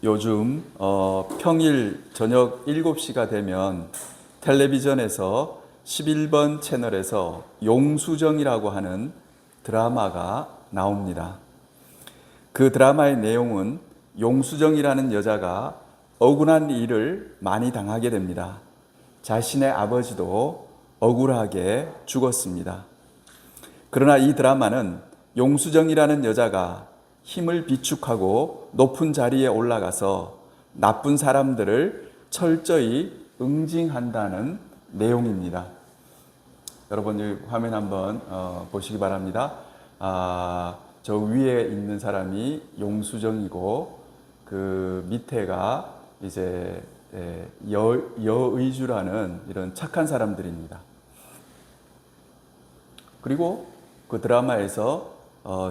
요즘 평일 저녁 7시가 되면 텔레비전에서 11번 채널에서 용수정이라고 하는 드라마가 나옵니다. 그 드라마의 내용은 용수정이라는 여자가 억울한 일을 많이 당하게 됩니다. 자신의 아버지도 억울하게 죽었습니다. 그러나 이 드라마는 용수정이라는 여자가 힘을 비축하고 높은 자리에 올라가서 나쁜 사람들을 철저히 응징한다는 내용입니다. 여러분 이 화면 한번 보시기 바랍니다. 저 위에 있는 사람이 용수정이고 그 밑에가 이제 여의주라는 이런 착한 사람들입니다. 그리고 그 드라마에서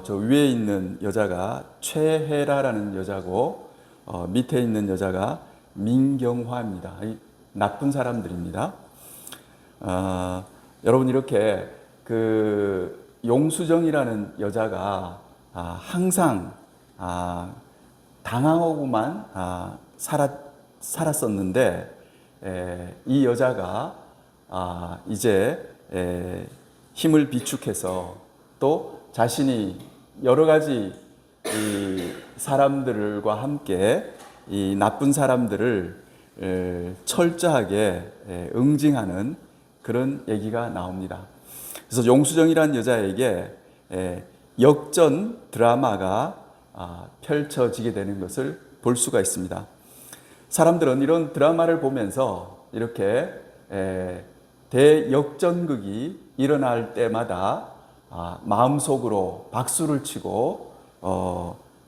저 위에 있는 여자가 최혜라라는 여자고 밑에 있는 여자가 민경화입니다. 나쁜 사람들입니다. 여러분 이렇게 그 용수정이라는 여자가 항상 당하고만 살았었는데 이 여자가 이제 힘을 비축해서 또 자신이 여러 가지 이 사람들과 함께 이 나쁜 사람들을 철저하게 응징하는 그런 얘기가 나옵니다. 그래서 용수정이라는 여자에게 역전 드라마가 펼쳐지게 되는 것을 볼 수가 있습니다. 사람들은 이런 드라마를 보면서 이렇게 대역전극이 일어날 때마다 마음속으로 박수를 치고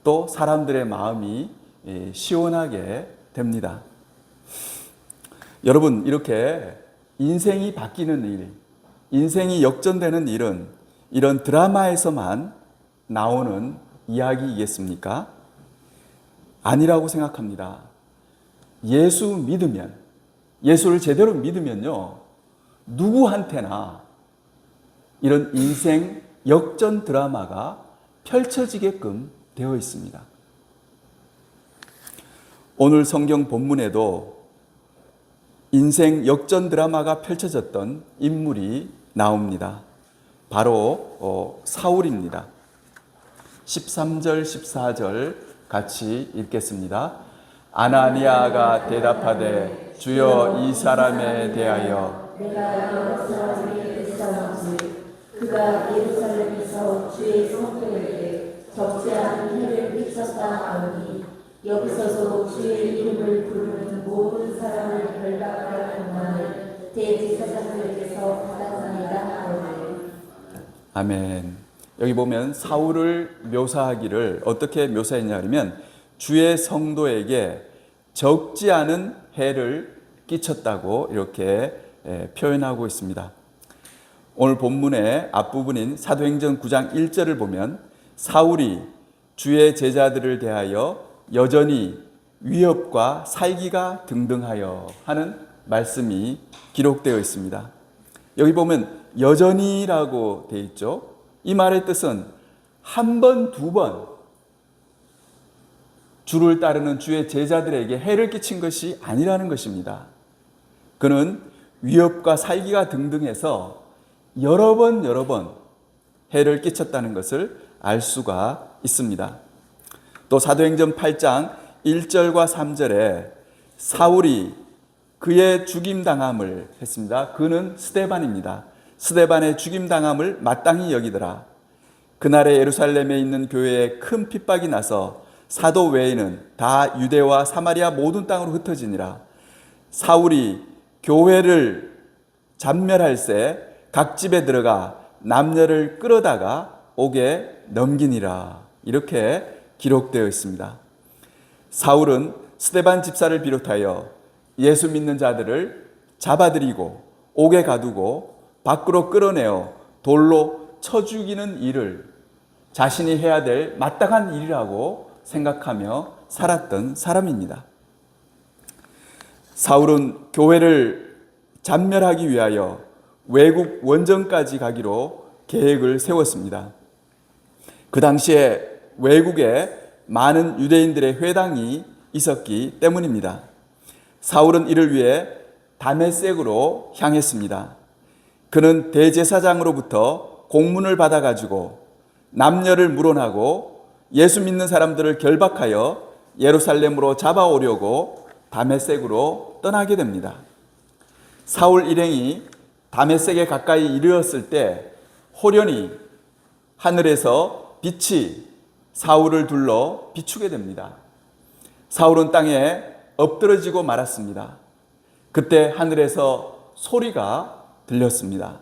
또 사람들의 마음이 시원하게 됩니다. 여러분 이렇게 인생이 바뀌는 일, 인생이 역전되는 일은 이런 드라마에서만 나오는 이야기이겠습니까? 아니라고 생각합니다. 예수 믿으면, 예수를 제대로 믿으면요, 누구한테나 이런 인생 역전 드라마가 펼쳐지게끔 되어 있습니다. 오늘 성경 본문에도 인생 역전 드라마가 펼쳐졌던 인물이 나옵니다. 바로 사울입니다. 13절, 14절 같이 읽겠습니다. 아나니아가 대답하되 주여 이 사람에 대하여 내가 여러 사람에게 싸우지 그가 예루살렘에서 주의 성도에게 적지 않은 해를 끼쳤다 하오니 여기서도 주의 이름을 부르는 모든 사람을 결박할 권한을 대제사장들에게서 받았습니다 하오니. 아멘. 여기 보면 사울을 묘사하기를 어떻게 묘사했냐면 주의 성도에게 적지 않은 해를 끼쳤다고 이렇게 표현하고 있습니다. 오늘 본문의 앞부분인 사도행전 9장 1절을 보면 사울이 주의 제자들을 대하여 여전히 위협과 살기가 등등하여 하는 말씀이 기록되어 있습니다. 여기 보면 여전히라고 되어 있죠. 이 말의 뜻은 한 번, 두 번 주를 따르는 주의 제자들에게 해를 끼친 것이 아니라는 것입니다. 그는 위협과 살기가 등등해서 여러 번 해를 끼쳤다는 것을 알 수가 있습니다. 또 사도행전 8장 1절과 3절에 사울이 그의 죽임당함을 했습니다. 그는 스데반입니다. 스데반의 죽임당함을 마땅히 여기더라. 그날에 예루살렘에 있는 교회에 큰 핍박이 나서 사도 외에는 다 유대와 사마리아 모든 땅으로 흩어지니라. 사울이 교회를 잔멸할새 각 집에 들어가 남녀를 끌어다가 옥에 넘기니라. 이렇게 기록되어 있습니다. 사울은 스데반 집사를 비롯하여 예수 믿는 자들을 잡아들이고 옥에 가두고 밖으로 끌어내어 돌로 쳐 죽이는 일을 자신이 해야 될 마땅한 일이라고 생각하며 살았던 사람입니다. 사울은 교회를 잔멸하기 위하여 외국 원정까지 가기로 계획을 세웠습니다. 그 당시에 외국에 많은 유대인들의 회당이 있었기 때문입니다. 사울은 이를 위해 다메섹으로 향했습니다. 그는 대제사장으로부터 공문을 받아가지고 남녀를 물어나고 예수 믿는 사람들을 결박하여 예루살렘으로 잡아오려고 다메섹으로 떠나게 됩니다. 사울 일행이 다메섹에 가까이 이르렀을 때 호련히 하늘에서 빛이 사울을 둘러 비추게 됩니다. 사울은 땅에 엎드러지고 말았습니다. 그때 하늘에서 소리가 들렸습니다.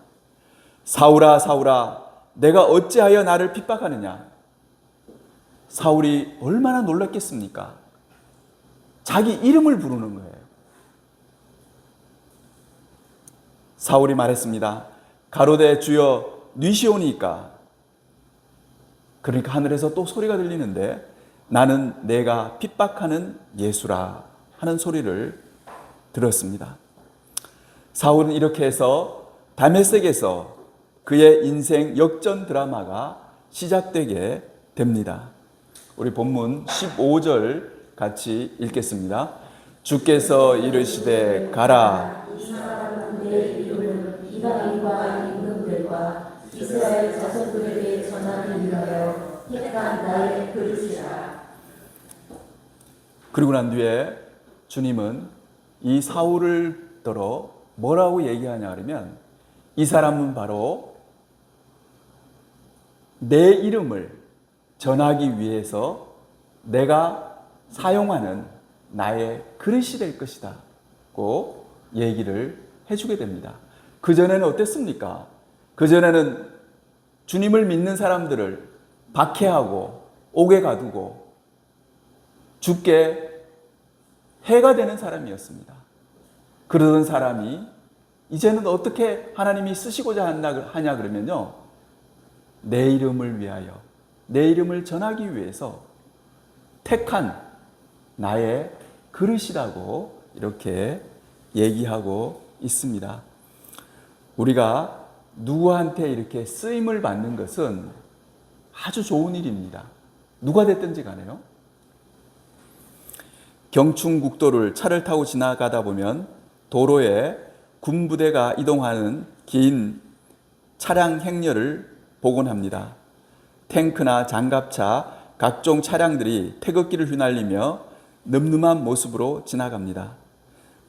사울아, 사울아, 내가 어찌하여 나를 핍박하느냐? 사울이 얼마나 놀랐겠습니까? 자기 이름을 부르는 거예요. 사울이 말했습니다. 가로되 주여 뉘시오니까. 그러니까 하늘에서 또 소리가 들리는데 나는 내가 핍박하는 예수라 하는 소리를 들었습니다. 사울은 이렇게 해서 다메섹에서 그의 인생 역전 드라마가 시작되게 됩니다. 우리 본문 15절 같이 읽겠습니다. 주께서 이르시되 가라. 이 사람은 내 이름을 이방인과 임금들과 이스라엘 자손들에게 전하기 위하여 택한 나의 그릇이라. 그리고 난 뒤에 주님은 이 사울을 들어 뭐라고 얘기하냐 그러면 이 사람은 바로 내 이름을 전하기 위해서 내가 사용하는 나의 그릇이 될 것이다 고 얘기를 해주게 됩니다. 그전에는 어땠습니까? 그전에는 주님을 믿는 사람들을 박해하고 옥에 가두고 죽게 해가 되는 사람이었습니다. 그러던 사람이 이제는 어떻게 하나님이 쓰시고자 하냐 그러면요, 내 이름을 위하여, 내 이름을 전하기 위해서 택한 나의 그릇이라고 이렇게 얘기하고 있습니다. 우리가 누구한테 이렇게 쓰임을 받는 것은 아주 좋은 일입니다. 누가 됐든지 간에요. 경춘국도를 차를 타고 지나가다 보면 도로에 군부대가 이동하는 긴 차량 행렬을 보곤 합니다. 탱크나 장갑차, 각종 차량들이 태극기를 휘날리며 늠름한 모습으로 지나갑니다.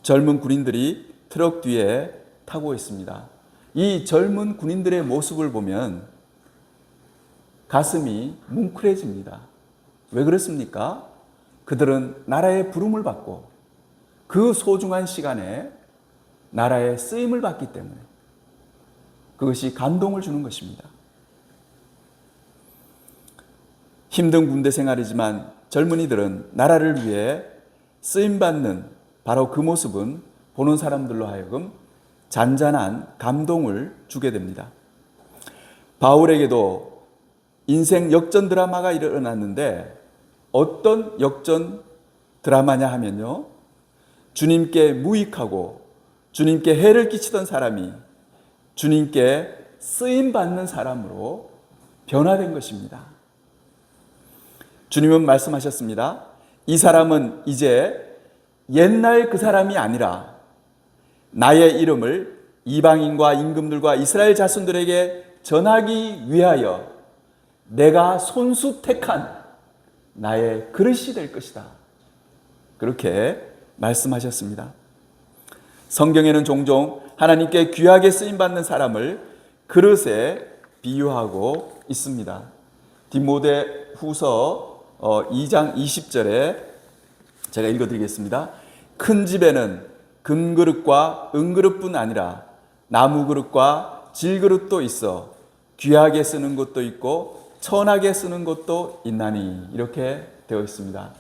젊은 군인들이 트럭 뒤에 타고 있습니다. 이 젊은 군인들의 모습을 보면 가슴이 뭉클해집니다. 왜 그렇습니까? 그들은 나라의 부름을 받고 그 소중한 시간에 나라의 쓰임을 받기 때문에 그것이 감동을 주는 것입니다. 힘든 군대 생활이지만 젊은이들은 나라를 위해 쓰임받는 바로 그 모습은 보는 사람들로 하여금 잔잔한 감동을 주게 됩니다. 바울에게도 인생 역전 드라마가 일어났는데 어떤 역전 드라마냐 하면요, 주님께 무익하고 주님께 해를 끼치던 사람이 주님께 쓰임받는 사람으로 변화된 것입니다. 주님은 말씀하셨습니다. 이 사람은 이제 옛날 그 사람이 아니라 나의 이름을 이방인과 임금들과 이스라엘 자손들에게 전하기 위하여 내가 손수 택한 나의 그릇이 될 것이다. 그렇게 말씀하셨습니다. 성경에는 종종 하나님께 귀하게 쓰임받는 사람을 그릇에 비유하고 있습니다. 디모데 후서 2장 20절에 제가 읽어드리겠습니다. 큰 집에는 금그릇과 은그릇뿐 아니라 나무그릇과 질그릇도 있어 귀하게 쓰는 것도 있고 천하게 쓰는 것도 있나니, 이렇게 되어 있습니다.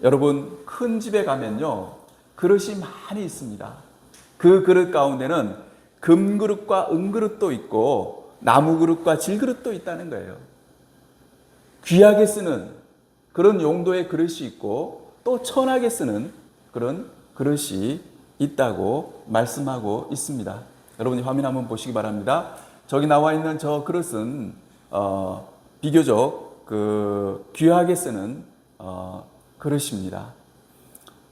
여러분, 큰 집에 가면요 그릇이 많이 있습니다. 그 그릇 가운데는 금그릇과 은그릇도 있고 나무그릇과 질그릇도 있다는 거예요. 귀하게 쓰는 그런 용도의 그릇이 있고 또 천하게 쓰는 그런 그릇이 있다고 말씀하고 있습니다. 여러분이 화면 한번 보시기 바랍니다. 저기 나와 있는 저 그릇은 비교적 귀하게 쓰는 그릇입니다.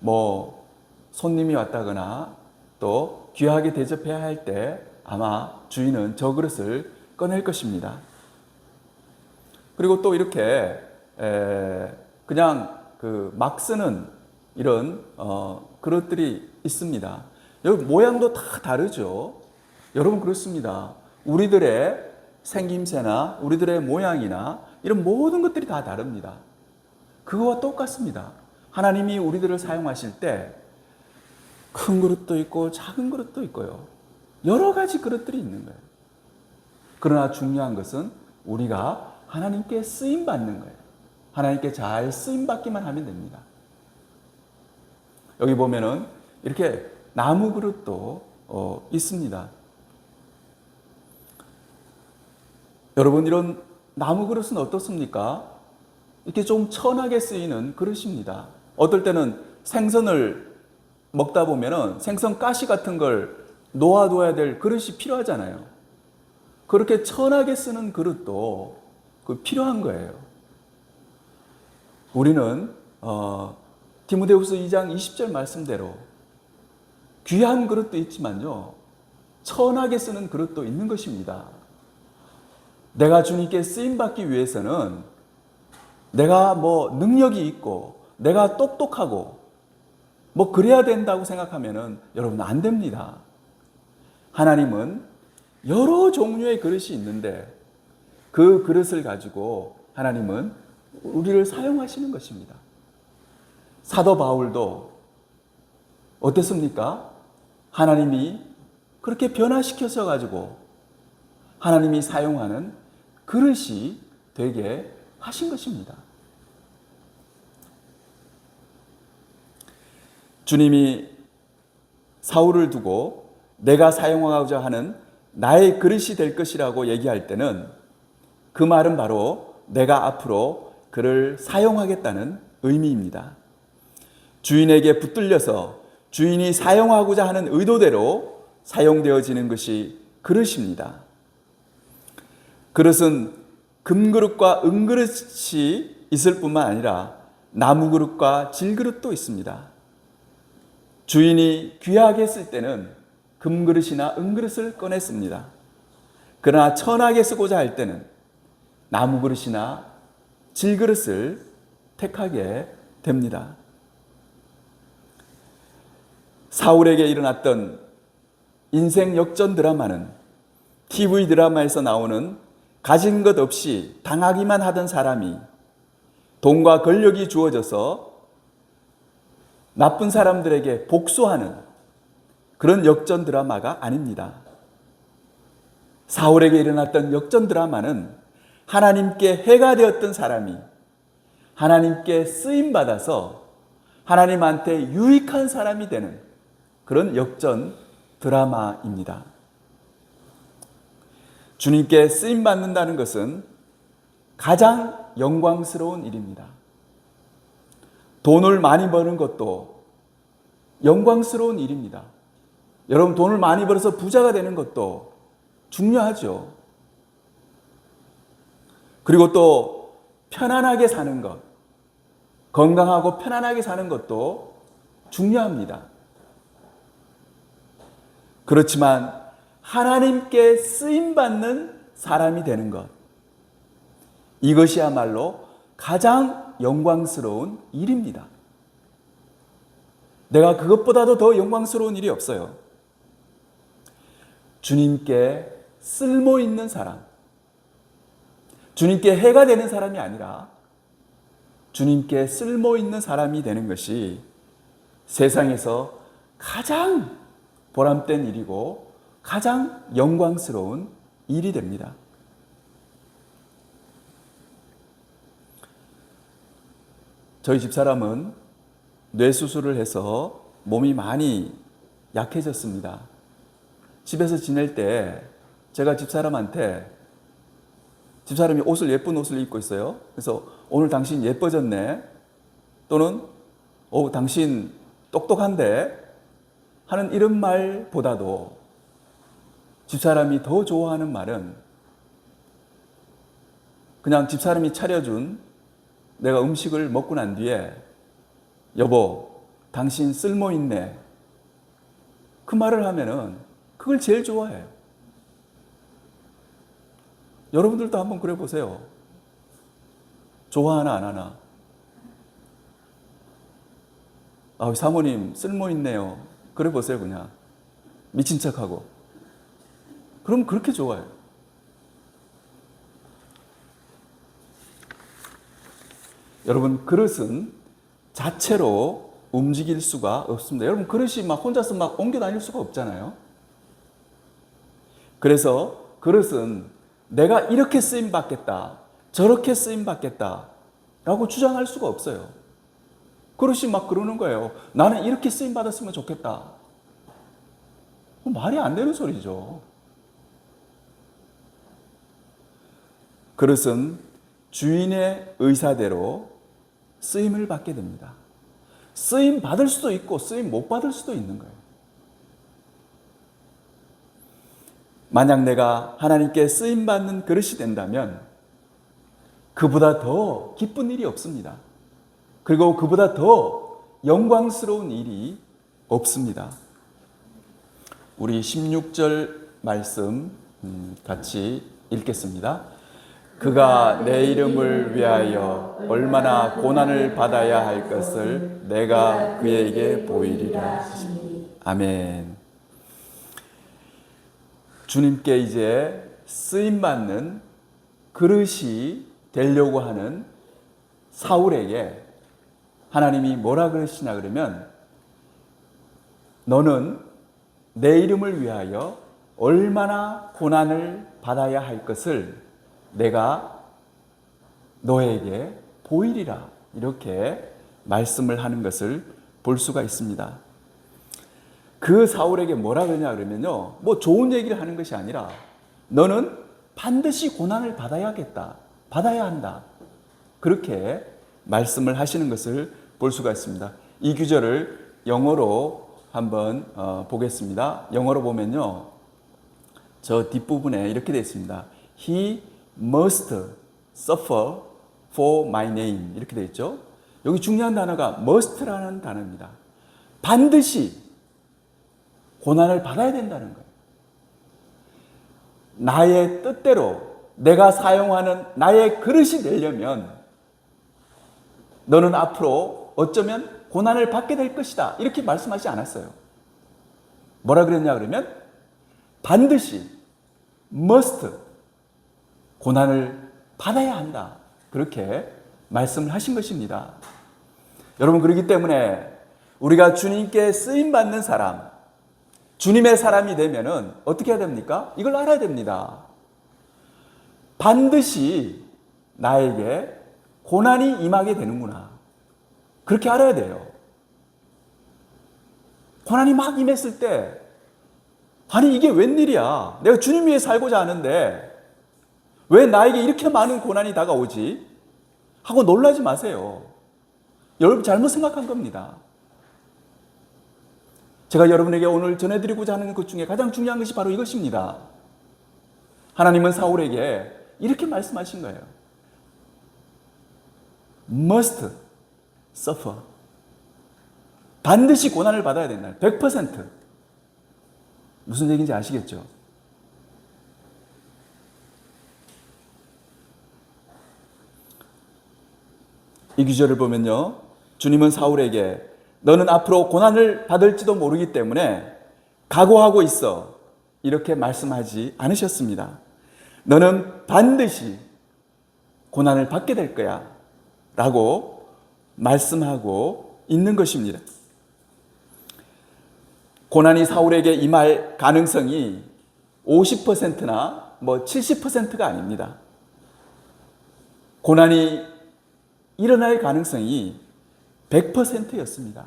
뭐 손님이 왔다거나 또 귀하게 대접해야 할 때 아마 주인은 저 그릇을 꺼낼 것입니다. 그리고 또 이렇게 그냥 막 쓰는 이런 그릇들이 있습니다. 여기 모양도 다 다르죠. 여러분 그렇습니다. 우리들의 생김새나 우리들의 모양이나 이런 모든 것들이 다 다릅니다. 그거와 똑같습니다. 하나님이 우리들을 사용하실 때 큰 그릇도 있고 작은 그릇도 있고요. 여러 가지 그릇들이 있는 거예요. 그러나 중요한 것은 우리가 하나님께 쓰임 받는 거예요. 하나님께 잘 쓰임 받기만 하면 됩니다. 여기 보면은 이렇게 나무 그릇도 있습니다. 여러분 이런 나무 그릇은 어떻습니까? 이렇게 좀 천하게 쓰이는 그릇입니다. 어떨 때는 생선을 먹다 보면은 생선 가시 같은 걸 놓아둬야 될 그릇이 필요하잖아요. 그렇게 천하게 쓰는 그릇도 필요한 거예요. 우리는 디모데후서 2장 20절 말씀대로 귀한 그릇도 있지만요, 천하게 쓰는 그릇도 있는 것입니다. 내가 주님께 쓰임받기 위해서는 내가 뭐 능력이 있고 내가 똑똑하고 뭐 그래야 된다고 생각하면은 여러분 안 됩니다. 하나님은 여러 종류의 그릇이 있는데 그 그릇을 가지고 하나님은 우리를 사용하시는 것입니다. 사도 바울도 어땠습니까? 하나님이 그렇게 변화시켜서 가지고 하나님이 사용하는 그릇이 되게 하신 것입니다. 주님이 사울을 두고 내가 사용하고자 하는 나의 그릇이 될 것이라고 얘기할 때는 그 말은 바로 내가 앞으로 그를 사용하겠다는 의미입니다. 주인에게 붙들려서 주인이 사용하고자 하는 의도대로 사용되어지는 것이 그릇입니다. 그릇은 금그릇과 은그릇이 있을 뿐만 아니라 나무그릇과 질그릇도 있습니다. 주인이 귀하게 쓸 때는 금그릇이나 은그릇을 꺼냈습니다. 그러나 천하게 쓰고자 할 때는 나무그릇이나 질그릇을 택하게 됩니다. 사울에게 일어났던 인생 역전 드라마는 TV 드라마에서 나오는 가진 것 없이 당하기만 하던 사람이 돈과 권력이 주어져서 나쁜 사람들에게 복수하는 그런 역전 드라마가 아닙니다. 사울에게 일어났던 역전 드라마는 하나님께 해가 되었던 사람이 하나님께 쓰임받아서 하나님한테 유익한 사람이 되는 그런 역전 드라마입니다. 주님께 쓰임받는다는 것은 가장 영광스러운 일입니다. 돈을 많이 버는 것도 영광스러운 일입니다. 여러분 돈을 많이 벌어서 부자가 되는 것도 중요하죠. 그리고 또 편안하게 사는 것, 건강하고 편안하게 사는 것도 중요합니다. 그렇지만 하나님께 쓰임받는 사람이 되는 것, 이것이야말로 가장 영광스러운 일입니다. 내가 그것보다도 더 영광스러운 일이 없어요. 주님께 쓸모 있는 사람, 주님께 해가 되는 사람이 아니라 주님께 쓸모 있는 사람이 되는 것이 세상에서 가장 보람된 일이고 가장 영광스러운 일이 됩니다. 저희 집사람은 뇌수술을 해서 몸이 많이 약해졌습니다. 집에서 지낼 때 제가 집사람한테, 집사람이 예쁜 옷을 입고 있어요. 그래서 오늘 당신 예뻐졌네, 또는 당신 똑똑한데 하는 이런 말보다도 집사람이 더 좋아하는 말은 그냥 집사람이 차려준 내가 음식을 먹고 난 뒤에 여보, 당신 쓸모있네. 그 말을 하면은 그걸 제일 좋아해요. 여러분들도 한번 그래 보세요. 좋아하나 안 하나? 아, 사모님 쓸모있네요. 그래 보세요, 그냥. 미친 척하고. 그럼 그렇게 좋아요. 여러분, 그릇은 자체로 움직일 수가 없습니다. 여러분, 그릇이 막 혼자서 막 옮겨 다닐 수가 없잖아요. 그래서 그릇은 내가 이렇게 쓰임 받겠다, 저렇게 쓰임 받겠다 라고 주장할 수가 없어요. 그릇이 막 그러는 거예요. 나는 이렇게 쓰임 받았으면 좋겠다. 말이 안 되는 소리죠. 그릇은 주인의 의사대로 쓰임을 받게 됩니다. 쓰임 받을 수도 있고 쓰임 못 받을 수도 있는 거예요. 만약 내가 하나님께 쓰임 받는 그릇이 된다면 그보다 더 기쁜 일이 없습니다. 그리고 그보다 더 영광스러운 일이 없습니다. 우리 16절 말씀 같이 읽겠습니다. 그가 내 이름을 위하여 얼마나 고난을 받아야 할 것을 내가 그에게 보이리라. 아멘. 주님께 이제 쓰임받는 그릇이 되려고 하는 사울에게 하나님이 뭐라 그러시냐 그러면 너는 내 이름을 위하여 얼마나 고난을 받아야 할 것을 내가 너에게 보이리라. 이렇게 말씀을 하는 것을 볼 수가 있습니다. 그 사울에게 뭐라 그러냐 그러면요, 뭐 좋은 얘기를 하는 것이 아니라 너는 반드시 고난을 받아야겠다, 받아야 한다, 그렇게 말씀을 하시는 것을 볼 수가 있습니다. 이 구절을 영어로 한번 보겠습니다. 영어로 보면요, 저 뒷부분에 이렇게 되어 있습니다. He must suffer for my name, 이렇게 되어 있죠. 여기 중요한 단어가 must라는 단어입니다. 반드시 고난을 받아야 된다는 거예요. 나의 뜻대로 내가 사용하는 나의 그릇이 되려면 너는 앞으로 어쩌면 고난을 받게 될 것이다, 이렇게 말씀하지 않았어요. 뭐라 그랬냐 그러면 반드시 must 고난을 받아야 한다, 그렇게 말씀을 하신 것입니다. 여러분, 그렇기 때문에 우리가 주님께 쓰임받는 사람, 주님의 사람이 되면은 어떻게 해야 됩니까? 이걸 알아야 됩니다. 반드시 나에게 고난이 임하게 되는구나, 그렇게 알아야 돼요. 고난이 막 임했을 때 아니 이게 웬일이야, 내가 주님 위해 살고자 하는데 왜 나에게 이렇게 많은 고난이 다가오지? 하고 놀라지 마세요. 여러분 잘못 생각한 겁니다. 제가 여러분에게 오늘 전해드리고자 하는 것 중에 가장 중요한 것이 바로 이것입니다. 하나님은 사울에게 이렇게 말씀하신 거예요. must suffer. 반드시 고난을 받아야 된다. 100%. 무슨 얘기인지 아시겠죠? 이 구절을 보면요, 주님은 사울에게 너는 앞으로 고난을 받을지도 모르기 때문에 각오하고 있어, 이렇게 말씀하지 않으셨습니다. 너는 반드시 고난을 받게 될 거야 라고 말씀하고 있는 것입니다. 고난이 사울에게 임할 가능성이 50%나 뭐 70%가 아닙니다. 고난이 일어날 가능성이 100%였습니다.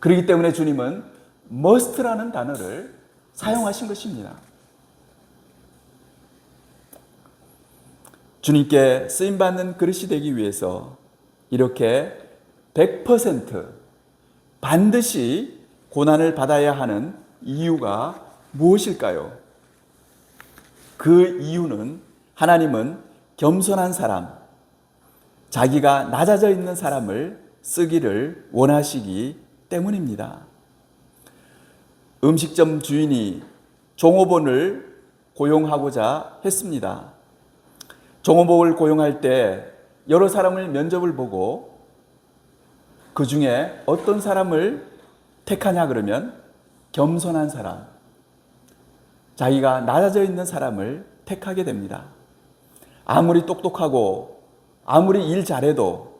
그렇기 때문에 주님은 must라는 단어를 사용하신 것입니다. 주님께 쓰임받는 그릇이 되기 위해서 이렇게 100% 반드시 고난을 받아야 하는 이유가 무엇일까요? 그 이유는 하나님은 겸손한 사람, 자기가 낮아져 있는 사람을 쓰기를 원하시기 때문입니다. 음식점 주인이 종업원을 고용하고자 했습니다. 종업원을 고용할 때 여러 사람을 면접을 보고 그 중에 어떤 사람을 택하냐 그러면 겸손한 사람, 자기가 낮아져 있는 사람을 택하게 됩니다. 아무리 똑똑하고 아무리 일 잘해도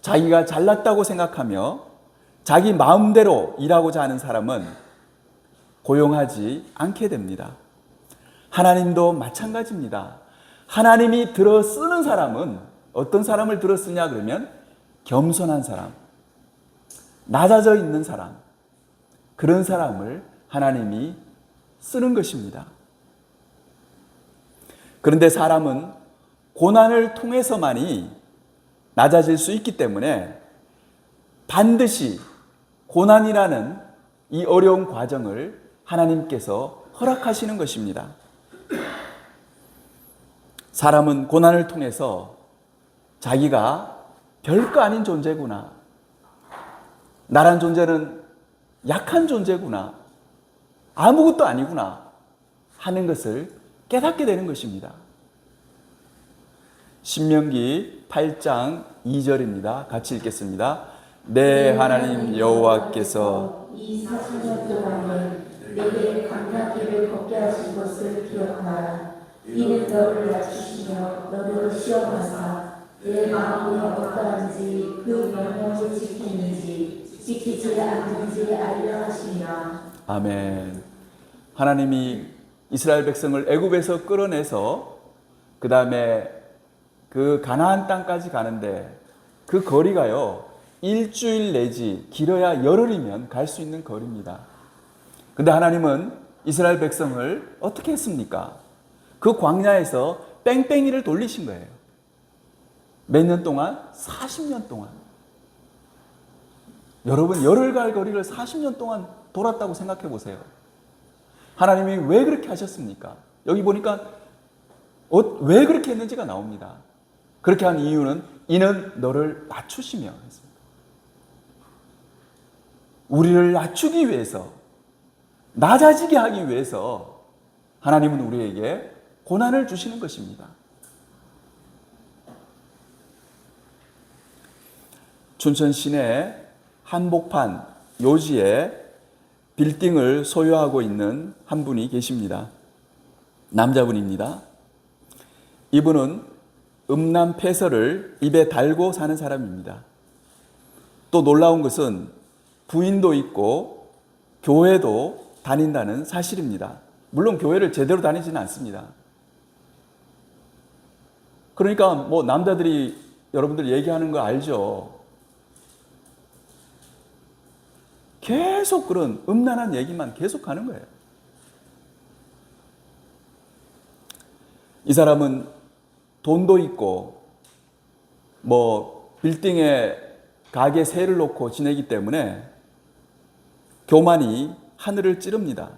자기가 잘났다고 생각하며 자기 마음대로 일하고자 하는 사람은 고용하지 않게 됩니다. 하나님도 마찬가지입니다. 하나님이 들어 쓰는 사람은 어떤 사람을 들어 쓰냐 그러면 겸손한 사람, 낮아져 있는 사람, 그런 사람을 하나님이 쓰는 것입니다. 그런데 사람은 고난을 통해서만이 낮아질 수 있기 때문에 반드시 고난이라는 이 어려운 과정을 하나님께서 허락하시는 것입니다. 사람은 고난을 통해서 자기가 별거 아닌 존재구나, 나란 존재는 약한 존재구나, 아무것도 아니구나 하는 것을 깨닫게 되는 것입니다. 신명기 8장 2절입니다. 같이 읽겠습니다. 내 하나님 여호와께서 이 40년 동안에 내게 강나길을 걷게 하신 것을 기억하라. 이는 너를 낮추시며 너를 시험하사 내 마음이 어떠한지 그 명령을 지키는지 지키지 않는지 알려 하시니라. 아멘. 하나님이 이스라엘 백성을 애굽에서 끌어내서 그 다음에 그 가나안 땅까지 가는데 그 거리가요 일주일 내지 길어야 열흘이면 갈 수 있는 거리입니다. 근데 하나님은 이스라엘 백성을 어떻게 했습니까? 그 광야에서 뺑뺑이를 돌리신 거예요. 몇 년 동안? 40년 동안. 여러분 열흘 갈 거리를 40년 동안 돌았다고 생각해 보세요. 하나님이 왜 그렇게 하셨습니까? 여기 보니까 왜 그렇게 했는지가 나옵니다. 그렇게 한 이유는 이는 너를 낮추시며 했습니다. 우리를 낮추기 위해서, 낮아지게 하기 위해서 하나님은 우리에게 고난을 주시는 것입니다. 춘천 시내 한복판 요지에 빌딩을 소유하고 있는 한 분이 계십니다. 남자분입니다. 이분은 음란폐설을 입에 달고 사는 사람입니다. 또 놀라운 것은 부인도 있고 교회도 다닌다는 사실입니다. 물론 교회를 제대로 다니지는 않습니다. 그러니까 뭐 남자들이 여러분들 얘기하는 거 알죠? 계속 그런 음란한 얘기만 계속 하는 거예요. 이 사람은 돈도 있고 뭐 빌딩에 가게 세를 놓고 지내기 때문에 교만이 하늘을 찌릅니다.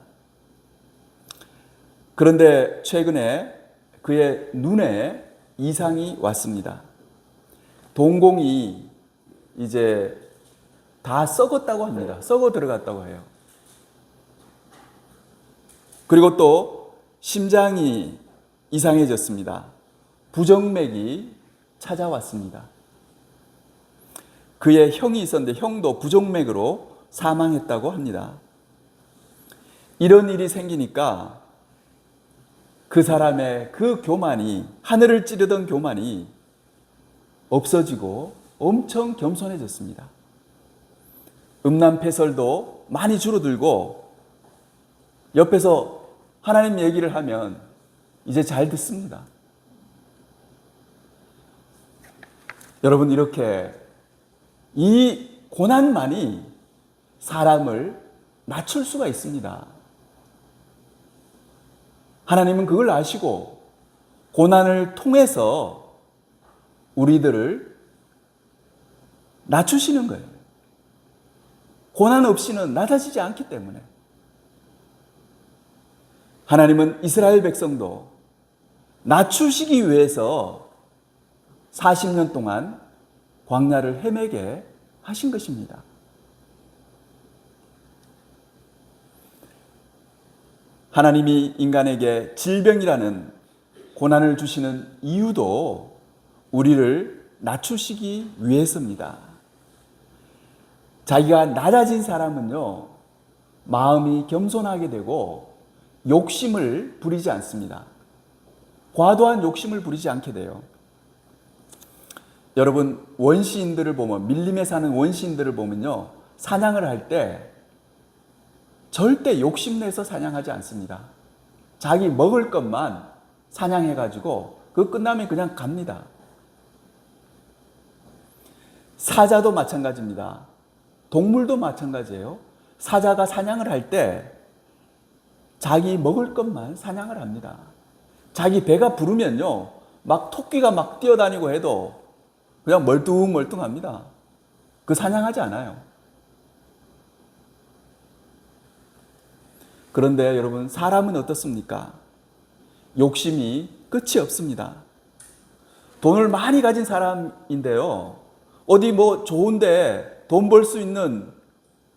그런데 최근에 그의 눈에 이상이 왔습니다. 동공이 이제 다 썩었다고 합니다. 썩어 들어갔다고 해요. 그리고 또 심장이 이상해졌습니다. 부정맥이 찾아왔습니다. 그의 형이 있었는데 형도 부정맥으로 사망했다고 합니다. 이런 일이 생기니까 그 사람의 그 교만이, 하늘을 찌르던 교만이 없어지고 엄청 겸손해졌습니다. 음란폐설도 많이 줄어들고 옆에서 하나님 얘기를 하면 이제 잘 듣습니다. 여러분, 이렇게 이 고난만이 사람을 낮출 수가 있습니다. 하나님은 그걸 아시고 고난을 통해서 우리들을 낮추시는 거예요. 고난 없이는 낮아지지 않기 때문에. 하나님은 이스라엘 백성도 낮추시기 위해서 40년 동안 광야를 헤매게 하신 것입니다. 하나님이 인간에게 질병이라는 고난을 주시는 이유도 우리를 낮추시기 위해서입니다. 자기가 낮아진 사람은요, 마음이 겸손하게 되고 욕심을 부리지 않습니다. 과도한 욕심을 부리지 않게 돼요. 여러분, 원시인들을 보면, 밀림에 사는 원시인들을 보면요, 사냥을 할 때 절대 욕심내서 사냥하지 않습니다. 자기 먹을 것만 사냥해가지고 그거 끝나면 그냥 갑니다. 사자도 마찬가지입니다. 동물도 마찬가지예요. 사자가 사냥을 할 때 자기 먹을 것만 사냥을 합니다. 자기 배가 부르면요, 막 토끼가 막 뛰어다니고 해도 그냥 멀뚱멀뚱합니다. 그 사냥하지 않아요. 그런데 여러분, 사람은 어떻습니까? 욕심이 끝이 없습니다. 돈을 많이 가진 사람인데요, 어디 뭐 좋은데 돈 벌 수 있는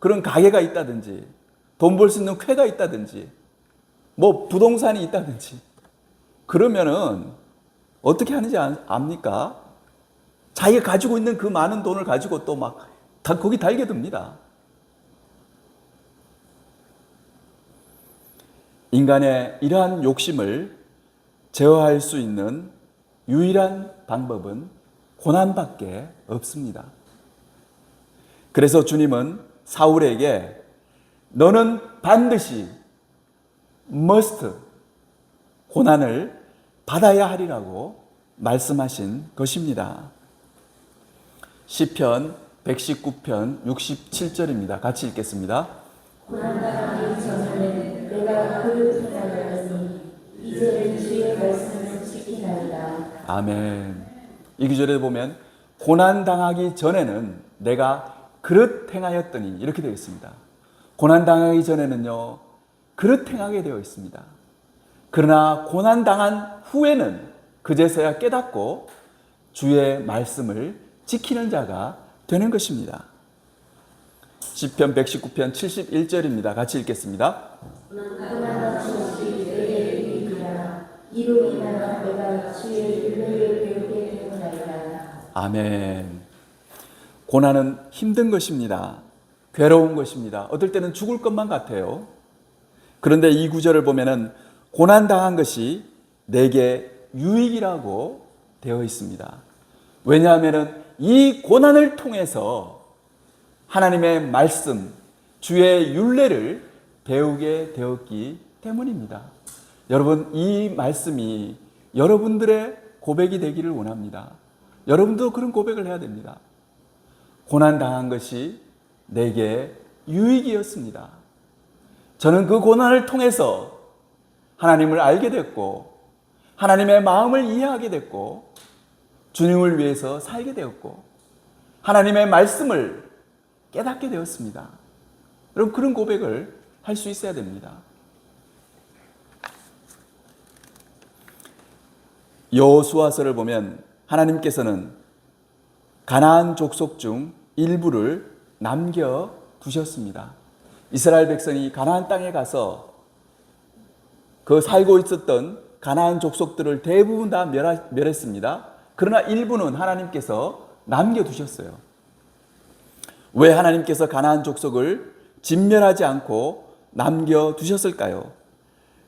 그런 가게가 있다든지, 돈 벌 수 있는 쾌가 있다든지, 뭐 부동산이 있다든지, 그러면은 어떻게 하는지 압니까? 자기가 가지고 있는 그 많은 돈을 가지고 또 막 거기 달겨듭니다. 인간의 이러한 욕심을 제어할 수 있는 유일한 방법은 고난밖에 없습니다. 그래서 주님은 사울에게 너는 반드시 must 고난을 받아야 하리라고 말씀하신 것입니다. 시편 119편 67절입니다. 같이 읽겠습니다. 고난당하기 전에는 내가 그를 기다렸으니 이제는 주의 말씀을 지키나이다. 아멘. 이 구절에 보면 고난당하기 전에는 내가 그릇 행하였더니 이렇게 되어 있습니다. 고난당하기 전에는요, 그릇 행하게 되어 있습니다. 그러나 고난당한 후에는 그제서야 깨닫고 주의 말씀을 지키는 자가 되는 것입니다. 시편 119편 71절입니다. 같이 읽겠습니다. 고난함 없이 내게 이르리라. 이로 인하여 내가 주의 윤례를 배우게 되노라이다. 아멘. 고난은 힘든 것입니다. 괴로운 것입니다. 어떨 때는 죽을 것만 같아요. 그런데 이 구절을 보면은 고난당한 것이 내게 유익이라고 되어 있습니다. 왜냐하면은 이 고난을 통해서 하나님의 말씀, 주의 율례를 배우게 되었기 때문입니다. 여러분, 이 말씀이 여러분들의 고백이 되기를 원합니다. 여러분도 그런 고백을 해야 됩니다. 고난당한 것이 내게 유익이었습니다. 저는 그 고난을 통해서 하나님을 알게 됐고, 하나님의 마음을 이해하게 됐고, 주님을 위해서 살게 되었고, 하나님의 말씀을 깨닫게 되었습니다. 여러분, 그런 고백을 할 수 있어야 됩니다. 여호수아서를 보면 하나님께서는 가나안 족속 중 일부를 남겨 두셨습니다. 이스라엘 백성이 가나안 땅에 가서 그 살고 있었던 가나안 족속들을 대부분 다 멸했습니다. 그러나 일부는 하나님께서 남겨 두셨어요. 왜 하나님께서 가나안 족속을 진멸하지 않고 남겨 두셨을까요?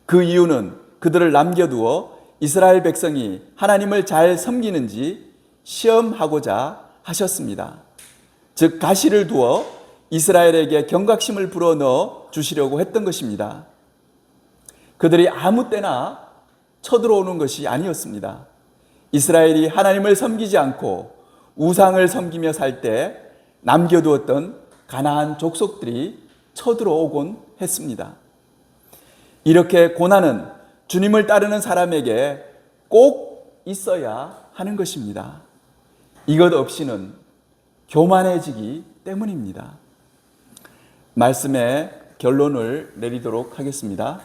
그 이유는 그들을 남겨두어 이스라엘 백성이 하나님을 잘 섬기는지 시험하고자 하셨습니다. 즉 가시를 두어 이스라엘에게 경각심을 불어넣어 주시려고 했던 것입니다. 그들이 아무 때나 쳐들어오는 것이 아니었습니다. 이스라엘이 하나님을 섬기지 않고 우상을 섬기며 살 때 남겨두었던 가나안 족속들이 쳐들어오곤 했습니다. 이렇게 고난은 주님을 따르는 사람에게 꼭 있어야 하는 것입니다. 이것 없이는 교만해지기 때문입니다. 말씀의 결론을 내리도록 하겠습니다.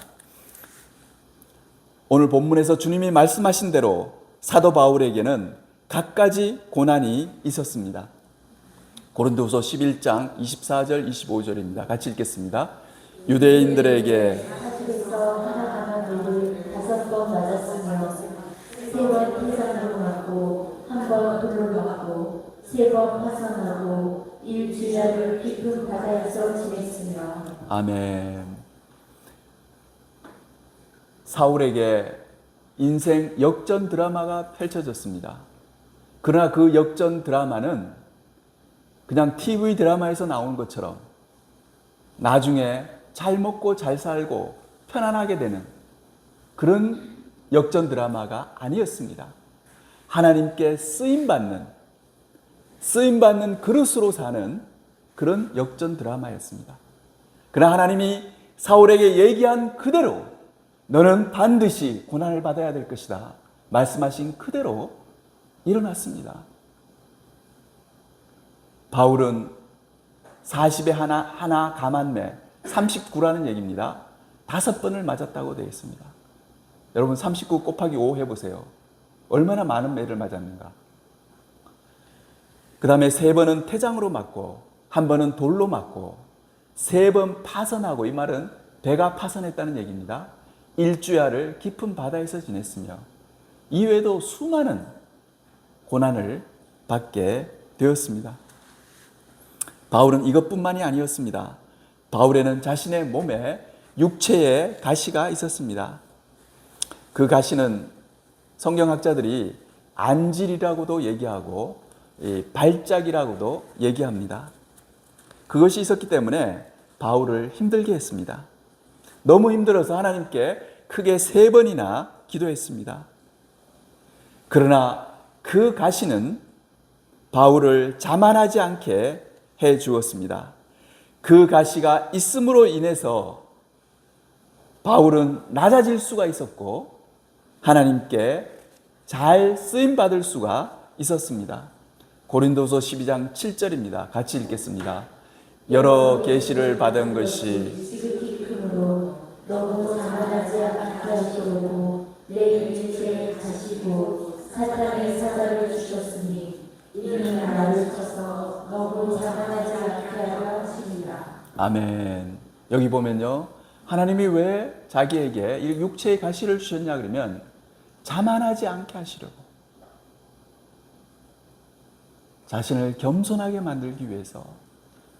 오늘 본문에서 주님이 말씀하신 대로 사도 바울에게는 갖가지 고난이 있었습니다. 고린도후서 11장 24절 25절입니다. 같이 읽겠습니다. 유대인들에게 하늘에서 하나 강한 돌을 5번 맞았으며 3번 태산으로 맞고 1번 돌로 맞고 3번 화상하고 일주일을 깊은 바다에서 지냈으며. 아멘. 사울에게 인생 역전 드라마가 펼쳐졌습니다. 그러나 그 역전 드라마는 그냥 TV 드라마에서 나온 것처럼 나중에 잘 먹고 잘 살고 편안하게 되는 그런 역전 드라마가 아니었습니다. 하나님께 쓰임받는 그릇으로 사는 그런 역전 드라마였습니다. 그러나 하나님이 사울에게 얘기한 그대로 너는 반드시 고난을 받아야 될 것이다 말씀하신 그대로 일어났습니다. 바울은 40에 하나 감한매 39라는 얘기입니다. 5번을 맞았다고 되어 있습니다. 여러분 39 곱하기 5 해보세요. 얼마나 많은 매를 맞았는가. 그 다음에 3번은 태장으로 맞고 1번은 돌로 맞고 3번 파선하고, 이 말은 배가 파선했다는 얘기입니다. 일주야를 깊은 바다에서 지냈으며 이외에도 수많은 고난을 받게 되었습니다. 바울은 이것뿐만이 아니었습니다. 바울에는 자신의 몸에 육체에 가시가 있었습니다. 그 가시는 성경학자들이 안질이라고도 얘기하고 발작이라고도 얘기합니다. 그것이 있었기 때문에 바울을 힘들게 했습니다. 너무 힘들어서 하나님께 크게 3번이나 기도했습니다. 그러나 그 가시는 바울을 자만하지 않게 해 주었습니다. 그 가시가 있음으로 인해서 바울은 낮아질 수가 있었고 하나님께 잘 쓰임받을 수가 있었습니다. 고린도서 12장 7절입니다. 같이 읽겠습니다. 여러 계시를 받은 것이 지극히 크므로 너무 자만하지 않게 하시려고 내 일체에 가시고 사탄의 사자를 주셨으니 이는 나를 쳐서 너무 자만하지 않게 하려 하십니다. 아멘. 여기 보면요, 하나님이 왜 자기에게 이 육체의 가시를 주셨냐 그러면 자만하지 않게 하시려고, 자신을 겸손하게 만들기 위해서,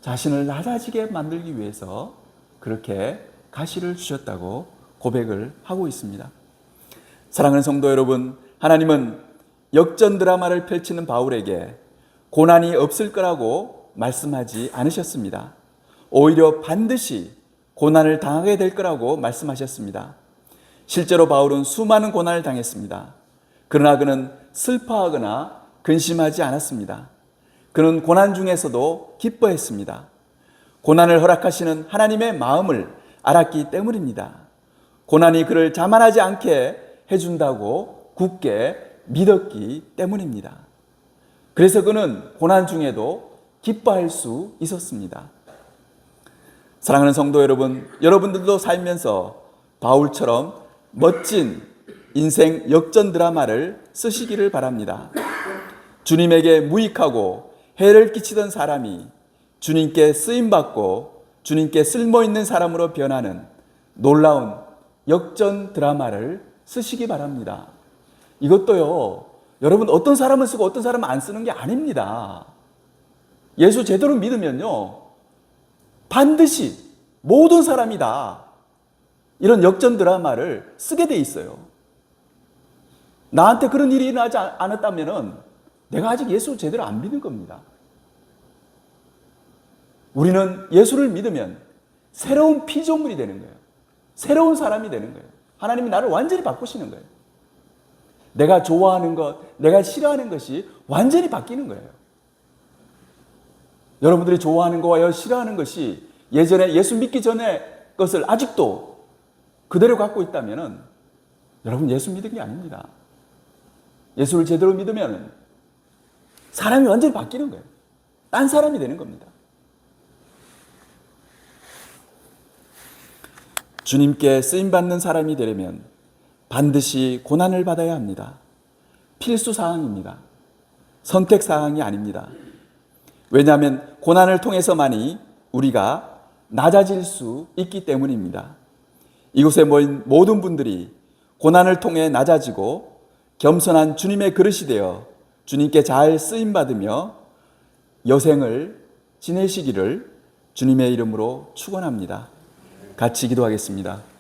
자신을 낮아지게 만들기 위해서 그렇게 가시를 주셨다고 고백을 하고 있습니다. 사랑하는 성도 여러분, 하나님은 역전 드라마를 펼치는 바울에게 고난이 없을 거라고 말씀하지 않으셨습니다. 오히려 반드시 고난을 당하게 될 거라고 말씀하셨습니다. 실제로 바울은 수많은 고난을 당했습니다. 그러나 그는 슬퍼하거나 근심하지 않았습니다. 그는 고난 중에서도 기뻐했습니다. 고난을 허락하시는 하나님의 마음을 알았기 때문입니다. 고난이 그를 자만하지 않게 해준다고 굳게 믿었기 때문입니다. 그래서 그는 고난 중에도 기뻐할 수 있었습니다. 사랑하는 성도 여러분, 여러분들도 살면서 바울처럼 멋진 인생 역전 드라마를 쓰시기를 바랍니다. 주님에게 무익하고 해를 끼치던 사람이 주님께 쓰임받고 주님께 쓸모있는 사람으로 변하는 놀라운 역전 드라마를 쓰시기 바랍니다. 이것도요, 여러분 어떤 사람은 쓰고 어떤 사람은 안 쓰는 게 아닙니다. 예수 제대로 믿으면요, 반드시 모든 사람이 다 이런 역전 드라마를 쓰게 돼 있어요. 나한테 그런 일이 일어나지 않았다면 내가 아직 예수 제대로 안 믿는 겁니다. 우리는 예수를 믿으면 새로운 피조물이 되는 거예요. 새로운 사람이 되는 거예요. 하나님이 나를 완전히 바꾸시는 거예요. 내가 좋아하는 것, 내가 싫어하는 것이 완전히 바뀌는 거예요. 여러분들이 좋아하는 거와 싫어하는 것이 예전에 예수 믿기 전에 것을 아직도 그대로 갖고 있다면 여러분 예수 믿은 게 아닙니다. 예수를 제대로 믿으면 사람이 완전히 바뀌는 거예요. 딴 사람이 되는 겁니다. 주님께 쓰임받는 사람이 되려면 반드시 고난을 받아야 합니다. 필수 사항입니다. 선택 사항이 아닙니다. 왜냐하면 고난을 통해서만이 우리가 낮아질 수 있기 때문입니다. 이곳에 모인 모든 분들이 고난을 통해 낮아지고 겸손한 주님의 그릇이 되어 주님께 잘 쓰임받으며 여생을 지내시기를 주님의 이름으로 축원합니다. 같이 기도하겠습니다.